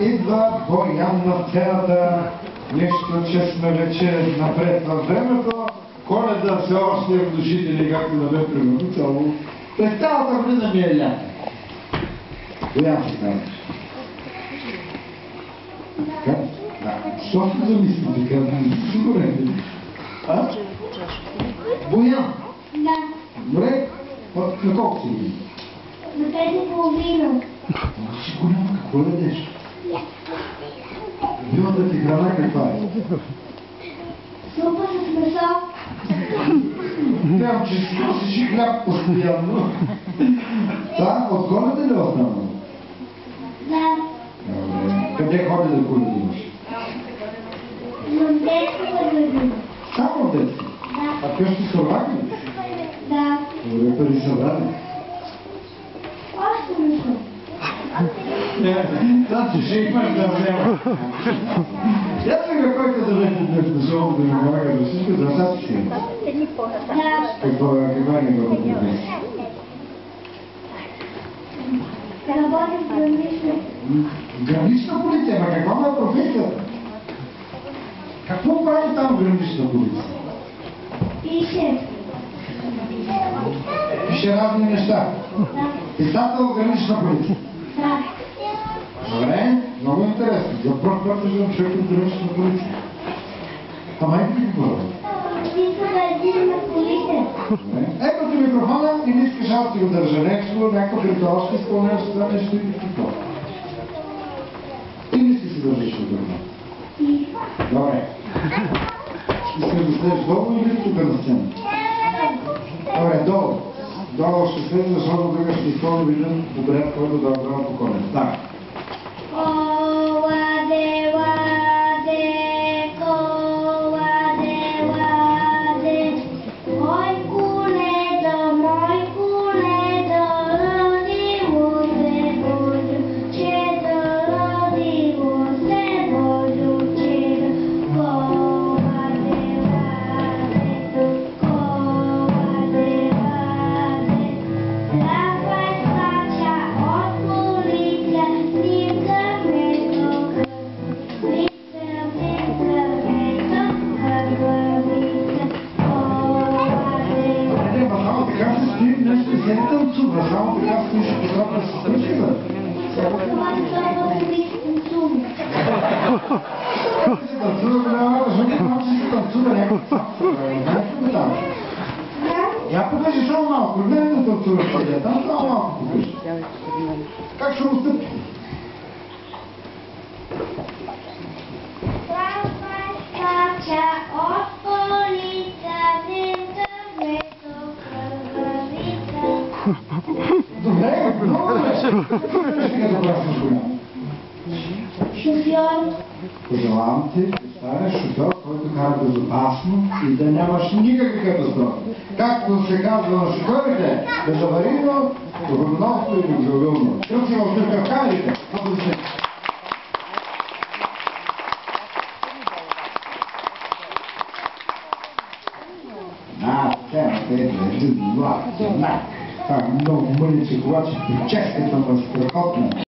идва Боян на сцената, нищо, че сме вече напред във времето. Коледа все още в душите ни, както да бе примерно цяло. През цялата година ми е лято. Боян се казваш. Така? Да. Що се замисли така? Сигурен ли? А? Боян? Да. Добре? На колко си години? На 5:30. Си голям, какво ядеш? Билата ти храна каква е? Супа с месо. Гледам, че си носиш и хляб постоянно. Да, от Коледа ли основно? Да. Добре. Къде ходи да Коледа имаш? В детската градина. Само в детски? Да. А къщи са враги ли? Да. Добре, пари са брали. Още не съм. Значи ще имаш да взема. Я сега който да влезе днес на шоу да ми помага за всичко, за сега си има. Да. Каква е неговата професия? Работя в гранична. Гранична полиция, ма каква е професията? Какво прави там гранична полиция? Пише. Пише разни неща. Да. Писател гранична полиция. Да. Добре, много интересно. За пръв път виждам човек от гранична полиция. А майка ти какво прави? Иска да един на полиция. Ето ти микрофона и не искаш аз ти го държа. Нещо, някакъв ритуал ще изпълняваш това нещо и какво. И не си се държиш микрофона. Добре. Искаш да следиш долу или тук на сцена? Добре, долу. Долу ще следиш, защото тук ще изпълни един обряд, който да отдава по Коледа. Да. Коладе, ладе, коладе, ладе, мой коледо, родило се Божо чедо, родило се Божо чедо. Коладе, ладе, трапа скача от полиция, снимка вместо кръв. Снимка вместо кръвица. Коладе, Не, ма само така се стои, нещо не се танцува. Само така стоиш и тогава да се свърши, бе. коладе, това полиция танцува. Се танцува, голяма, защото малко си се танцува някакъв цапса, бе. Някакво там. Я покажи само малко, не да танцуваш къде, там само малко покажи. Как ще настъпи? Трапа скача от полиция, снимка вместо кръвица. Добре, много добре. Ще добра служба. Шофьор. Пожелавам ти да станеш шофьор, който кара безопасно и да нямаш никакви катастрофи. Както се казва на шофьорите, безаварийно, доброносно и безавилно. Чух си в търка в камерите. Сцената е един млад, една. Това е много мъниче, когато ще прическата на страхотна.